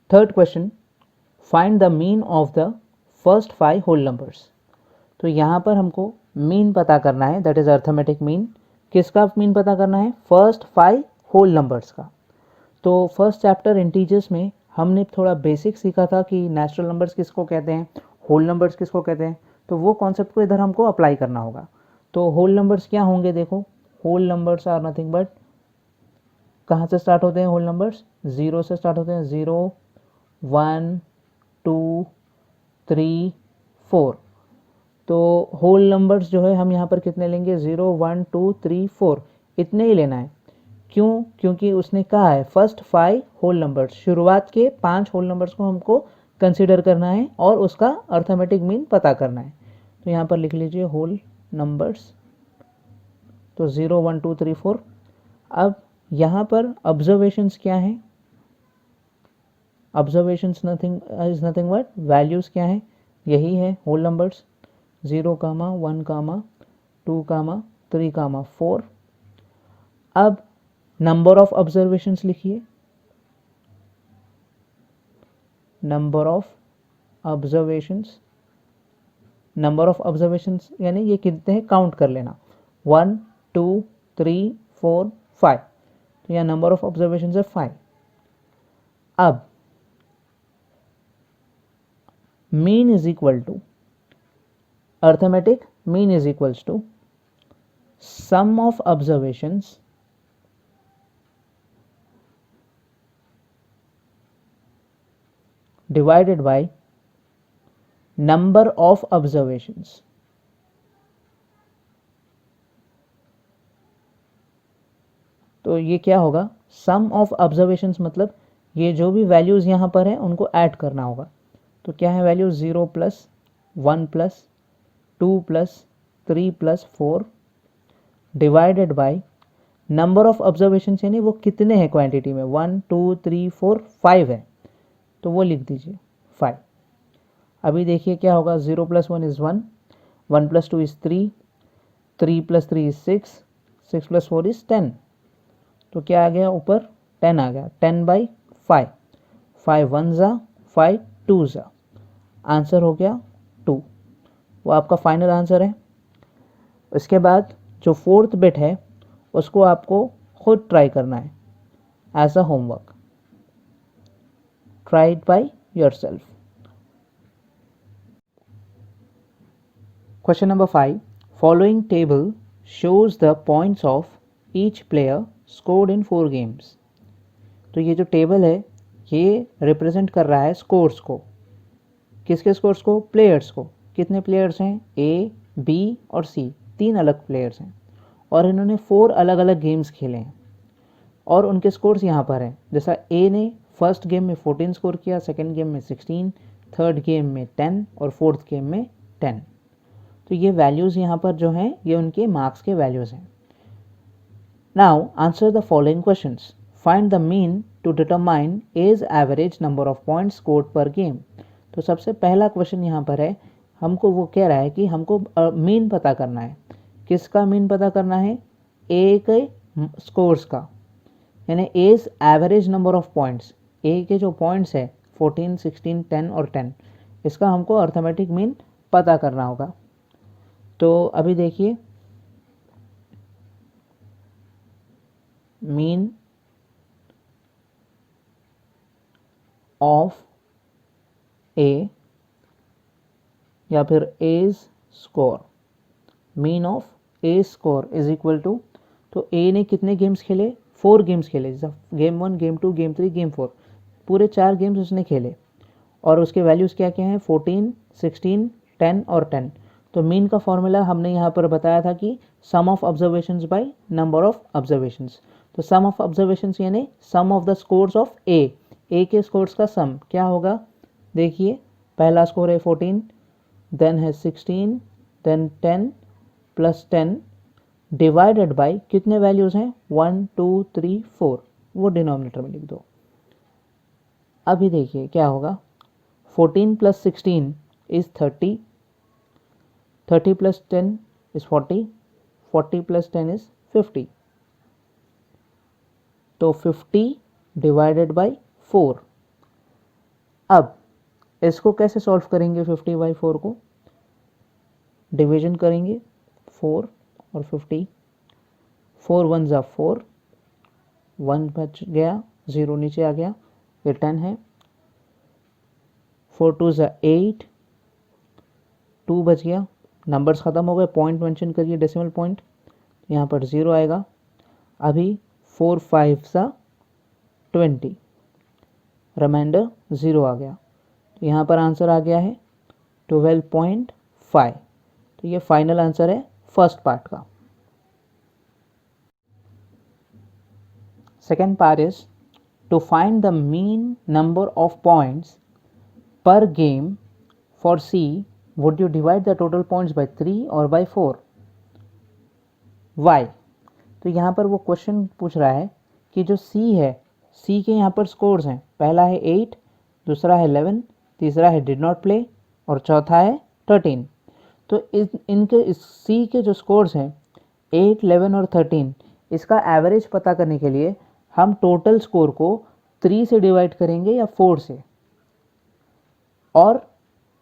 Third question, find the mean of the first 5 whole numbers. तो यहाँ पर हमको मीन पता करना है, दैट इज अर्थमेटिक मीन। किसका मीन पता करना है? फर्स्ट 5 होल नंबर्स का। तो फर्स्ट चैप्टर इंटीजर्स में हमने थोड़ा बेसिक सीखा था कि नेचुरल नंबर्स किसको कहते हैं, होल नंबर्स किसको कहते हैं। तो वो कॉन्सेप्ट को इधर हमको अप्लाई करना होगा। तो होल नंबर्स क्या होंगे? देखो, whole numbers are nothing but, कहाँ से स्टार्ट होते हैं होल नंबर्स? ज़ीरो से स्टार्ट होते हैं। 0 1 2 3 4। तो होल नंबर्स जो है हम यहाँ पर कितने लेंगे? 0 1 2 3 4, इतने ही लेना है। क्यों? क्योंकि उसने कहा है फर्स्ट 5 होल नंबर्स, शुरुआत के 5 होल नंबर्स को हमको कंसिडर करना है और उसका अर्थमेटिक मीन पता करना है। तो यहाँ पर लिख लीजिए होल नंबर्स, तो 0 1 2 3 4। अब यहाँ पर ऑब्जर्वेशंस क्या हैं? Observations nothing is nothing but values क्या है? यही है होल नंबर्स, 0 कामा 1 कामा 2 कामा 3 कामा 4। अब नंबर ऑफ ऑब्जर्वेशंस लिखिए, number of observations. Number of observations यानी ये कितने हैं काउंट कर लेना, 1 2 3 4 5। तो यहाँ नंबर ऑफ ऑब्जर्वेशंस है 5। अब mean is equal to, arithmetic mean is equals to sum of observations divided by number of observations। तो ये क्या होगा? सम ऑफ ऑब्जर्वेशंस मतलब ये जो भी वैल्यूज़ यहाँ पर हैं उनको ऐड करना होगा। तो क्या है value? 0 plus 1 plus 2 plus 3 plus 4 divided by number of observations यानी वो कितने हैं क्वांटिटी में, 1 2 3 4 5 है, तो वो लिख दीजिए 5। अभी देखिए क्या होगा, 0 plus 1 is 1, 1 plus 2 is 3, 3 plus 3 is 6, 6 plus 4 is 10। तो क्या आ गया ऊपर? 10 आ गया। 10 बाई 5, 5 1 ज़ा 5 2 ज़ा, आंसर हो गया 2। वो आपका फाइनल आंसर है। इसके बाद जो फोर्थ बिट है उसको आपको खुद ट्राई करना है as a homework. Try it by yourself. Question number 5. Following table shows the points of each player scored in 4 games. तो ये जो टेबल है ये रिप्रेजेंट कर रहा है स्कोर्स को। किसके स्कोर्स को? प्लेयर्स को। कितने प्लेयर्स हैं? ए, बी और सी, 3 अलग प्लेयर्स हैं और इन्होंने 4 अलग अलग गेम्स खेले हैं और उनके स्कोर्स यहाँ पर हैं। जैसा ए ने फर्स्ट गेम में 14 स्कोर किया, सेकेंड गेम में 16, थर्ड गेम में 10 और फोर्थ गेम में 10। तो ये वैल्यूज़ यहाँ पर जो हैं ये उनके मार्क्स के वैल्यूज़ हैं। Now answer the following questions. Find the mean to determine as average number of points scored per game. तो सबसे पहला क्वेश्चन यहाँ पर है, हमको वो कह रहा है कि हमको मीन पता करना है। किसका मीन पता करना है? ए के स्कोर्स का, यानी as average number of points. A के जो पॉइंट्स है 14 16 10 और 10, इसका हमको अर्थमेटिक मीन पता करना होगा। तो अभी देखिए, मीन ऑफ ए या फिर A's score, mean of A score is equal to, तो ए ने कितने गेम्स खेले? 4 गेम्स खेले, गेम 1 गेम 2 गेम 3 गेम 4, पूरे 4 गेम्स उसने खेले और उसके वैल्यूज़ क्या क्या हैं? 14 16 10 और 10। तो मीन का फॉर्मूला हमने यहाँ पर बताया था कि sum of observations by number of observations. तो सम ऑफ ऑब्जर्वेशंस यानी sum of the scores of A के स्कोर्स का सम क्या होगा? देखिए, पहला स्कोर है 14, देन है 16, देन 10 प्लस 10 डिवाइडेड बाय कितने वैल्यूज़ हैं? 1 2 3 4, वो डिनोमिनेटर में लिख दो। अभी देखिए क्या होगा, 14 plus 16 is 30, 30 plus 10 is 40, 40 plus 10 is 50। तो 50 डिवाइडेड बाई 4, अब इसको कैसे सॉल्व करेंगे? 50/4 को डिवीजन करेंगे 4 और 50, 4 1 ज़ा 4, 1 बच गया, 0 नीचे आ गया, ये 10 है, 4 2 ज़ा 8, 2 बच गया, नंबर्स ख़त्म हो गए, पॉइंट मेंशन करिए, डेसिमल पॉइंट, यहाँ पर 0 आएगा। अभी 4 5 ज़ा 20, रिमाइंडर 0 आ गया, तो यहाँ पर आंसर आ गया है 12.5। तो ये फाइनल आंसर है फर्स्ट पार्ट का। Second part is to find the mean number of points per game for C, would you divide the total points by 3 और बाय 4? वाई? तो यहाँ पर वो क्वेश्चन पूछ रहा है कि जो सी है, सी के यहाँ पर स्कोर्स हैं, पहला है 8, दूसरा है 11, तीसरा है डिड नॉट प्ले और चौथा है 13। तो इनके सी के जो स्कोर्स हैं 8, 11 और 13, इसका एवरेज पता करने के लिए हम टोटल स्कोर को 3 से डिवाइड करेंगे या 4 से। और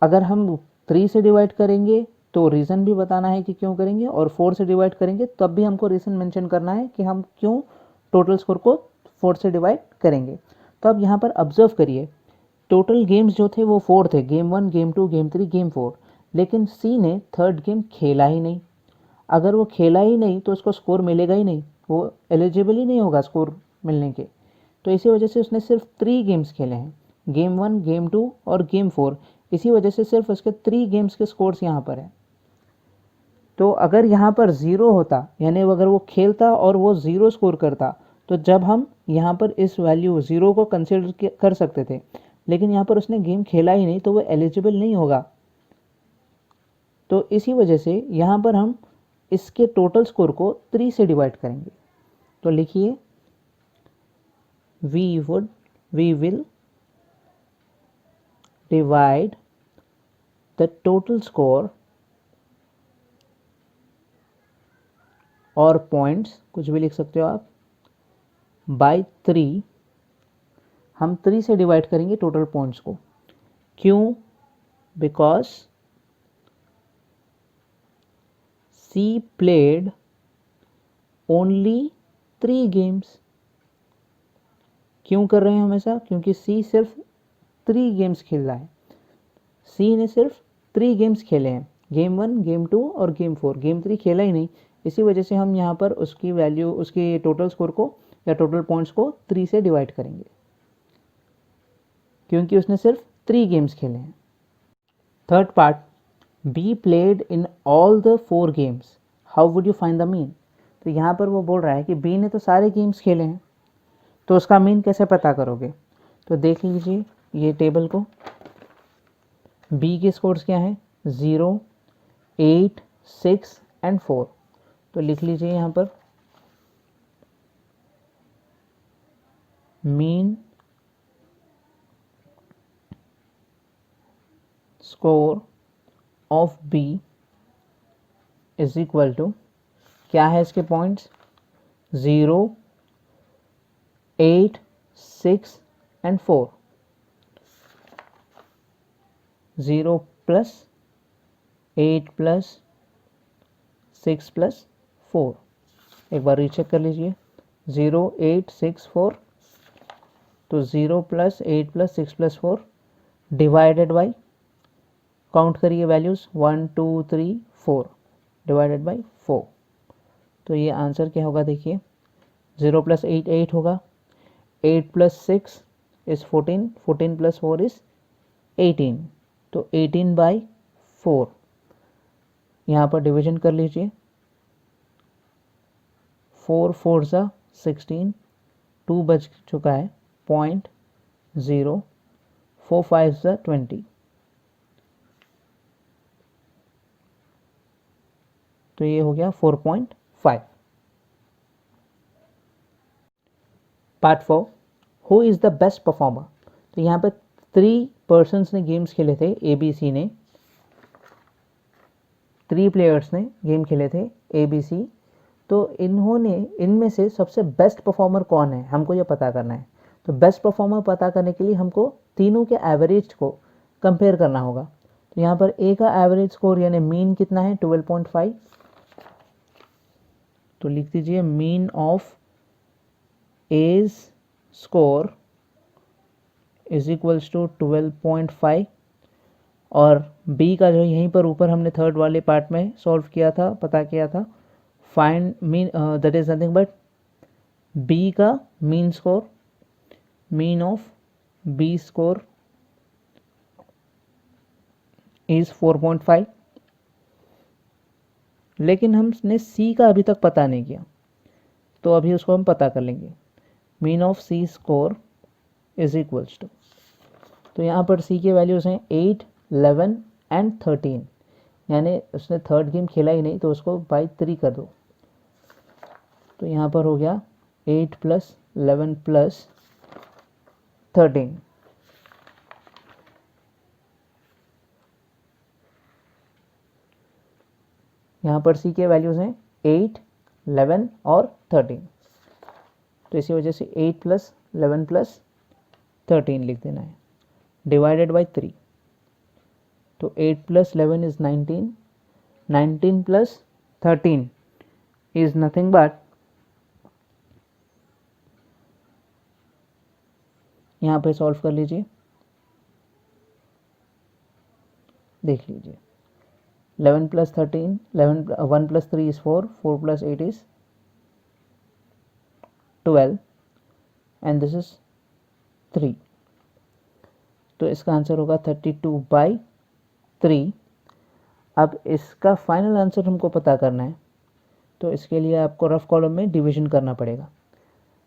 अगर हम 3 से डिवाइड करेंगे तो रीज़न भी बताना है कि क्यों करेंगे, और 4 से डिवाइड करेंगे तब भी हमको रीज़न मेंशन करना है कि हम क्यों टोटल स्कोर को 4 से डिवाइड करेंगे। तो अब यहाँ पर ऑब्जर्व करिए, टोटल गेम्स जो थे वो 4 थे, गेम 1, गेम 2, गेम 3, गेम 4, लेकिन सी ने थर्ड गेम खेला ही नहीं। अगर वो खेला ही नहीं तो उसको स्कोर मिलेगा ही नहीं, वो एलिजिबल ही नहीं होगा स्कोर मिलने के। तो इसी वजह से उसने सिर्फ 3 गेम्स खेले हैं, गेम 1, गेम 2 और गेम 4। इसी वजह से सिर्फ उसके 3 गेम्स के स्कोर्स यहाँ पर है। तो अगर यहाँ पर 0 होता, यानी अगर वो खेलता और वो 0 स्कोर करता, तो जब हम यहाँ पर इस वैल्यू 0 को कंसिडर कर सकते थे, लेकिन यहाँ पर उसने गेम खेला ही नहीं तो वो एलिजिबल नहीं होगा। तो इसी वजह से यहाँ पर हम इसके टोटल स्कोर को 3 से डिवाइड करेंगे। तो लिखिए we will divide the total score और पॉइंट्स, कुछ भी लिख सकते हो आप, बाय 3। हम 3 से डिवाइड करेंगे टोटल पॉइंट्स को। क्यों? Because she played only 3 games. क्यों कर रहे हैं हमेशा? क्योंकि सी सिर्फ 3 गेम्स खेल रहा है। सी ने सिर्फ 3 गेम्स खेले हैं, गेम 1, गेम 2 और गेम 4, गेम 3 खेला ही नहीं। इसी वजह से हम यहाँ पर उसकी वैल्यू, उसकी टोटल स्कोर को या टोटल पॉइंट्स को 3 से डिवाइड करेंगे, क्योंकि उसने सिर्फ 3 गेम्स खेले हैं। Third part, be played in all the 4 games, how would you find the mean? तो यहाँ पर वो बोल रहा है कि बी ने तो सारे गेम्स खेले हैं, तो उसका मीन कैसे पता करोगे? तो देख लीजिए ये टेबल को, बी के स्कोर्स क्या हैं? 0, 8, 6 एंड 4। तो लिख लीजिए यहाँ पर mean score of B is equal to, क्या है इसके points? 0, 8, 6 and 4। 0 plus 8 plus 6 plus 4। एक बार रीचेक कर लीजिए, 0, 8, 6, 4। तो 0 plus 8 plus 6 plus 4 divided by, count करिए वैल्यूज़, 1, 2, 3, 4 डिवाइडेड बाई 4। तो ये आंसर क्या होगा? देखिए 0 प्लस 8 8 होगा, 8 प्लस 6 इज़ 14, 14 प्लस 4 इज़ 18। तो 18/4 यहाँ पर डिवीजन कर लीजिए, 4 4 ज़ा 16, 2 बच चुका है, 0.0, 4 5 ज़ा 20। तो ये हो गया 4.5। Part 4, who is the best performer? तो यहाँ पर 3 पर्सन्स ने गेम्स खेले थे, ए बी सी ने, 3 प्लेयर्स ने गेम खेले थे ए बी सी। तो इन्होंने, इनमें से सबसे बेस्ट परफॉर्मर कौन है, हमको ये पता करना है। तो बेस्ट परफॉर्मर पता करने के लिए हमको तीनों के एवरेज को कंपेयर करना होगा। तो यहाँ पर ए का एवरेज स्कोर यानी मीन कितना है 12.5, तो लिख दीजिए mean of A's score is equals to 12.5, और बी का जो यहीं पर ऊपर हमने थर्ड वाले पार्ट में सॉल्व किया था, पता किया था, find mean that is nothing but B का mean score, mean of B score is 4.5, लेकिन हमने सी का अभी तक पता नहीं किया, तो अभी उसको हम पता कर लेंगे। Mean of C score is equals to, तो यहाँ पर सी के वैल्यूज़ हैं 8, 11 एंड 13, यानी उसने थर्ड गेम खेला ही नहीं तो उसको बाई 3 कर दो। तो यहाँ पर हो गया 8 + 11 + 13, यहाँ पर सी के वैल्यूज़ हैं 8, 11 और 13, तो इसी वजह से 8 + 11 + 13 लिख देना है, डिवाइडेड बाई 3। तो 8 + 11 इज 19, 19 + 13 इज नथिंग बट, यहाँ पे सॉल्व कर लीजिए, देख लीजिए 11 + 13, 1 + 3 is 4, 4 + 8 is 12 and this is 3, तो इसका आंसर होगा 32/3। अब इसका फाइनल आंसर हमको पता करना है, तो इसके लिए आपको रफ कॉलम में डिवीजन करना पड़ेगा।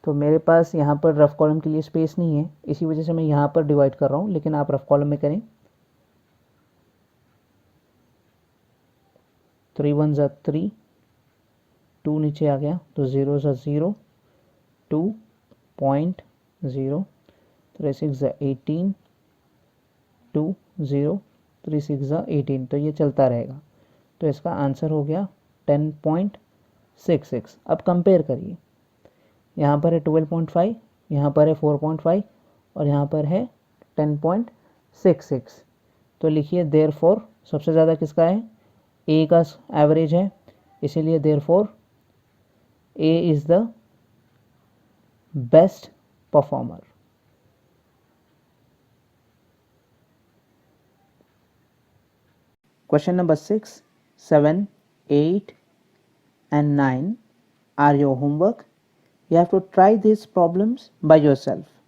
तो मेरे पास यहाँ पर रफ कॉलम के लिए स्पेस नहीं है, इसी वजह से मैं यहाँ पर डिवाइड कर रहा हूँ, लेकिन आप रफ कॉलम में करें। 3 1 ज़ा 3, 2 नीचे आ गया तो 0 ज़ा 0, 2.0, 3 6 ज़ा 18, 2 0, 3 6 ज़ा 18, तो ये चलता रहेगा। तो इसका आंसर हो गया 10.66। अब कंपेयर करिए, यहाँ पर है 12.5, यहाँ पर है 4.5 और यहाँ पर है 10.66। तो लिखिए देयरफॉर सबसे ज़्यादा किसका है, ए का एवरेज है, इसीलिए therefore A is the best performer. Question number 6, 7, 8 and 9 are your homework. You have to try these problems by yourself.